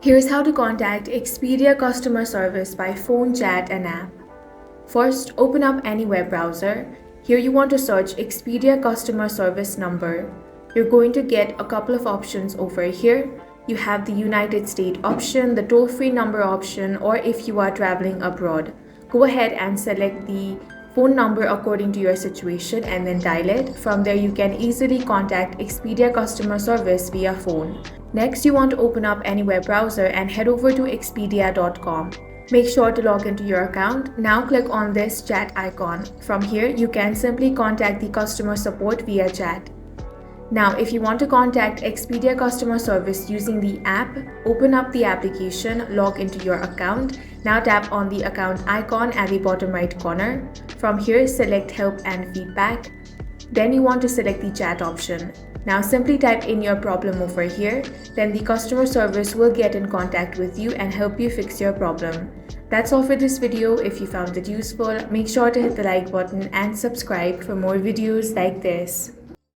Here's how to contact Expedia customer service by phone, chat, and app. First, open up any web browser. Here you want to search Expedia customer service number. You're going to get a couple of options over here. You have the United States option, the toll-free number option, or if you are traveling abroad. Go ahead and select the phone number according to your situation and then dial it. From there, you can easily contact Expedia customer service via phone. Next, you want to open up any web browser and head over to expedia.com. Make sure to log into your account. Now click on this chat icon. From here, you can simply contact the customer support via chat. Now, if you want to contact Expedia customer service using the app, open up the application, log into your account. Now tap on the account icon at the bottom right corner. From here, select help and feedback. Then you want to select the chat option. Now simply type in your problem over here. Then the customer service will get in contact with you and help you fix your problem. That's all for this video. If you found it useful, make sure to hit the like button and subscribe for more videos like this.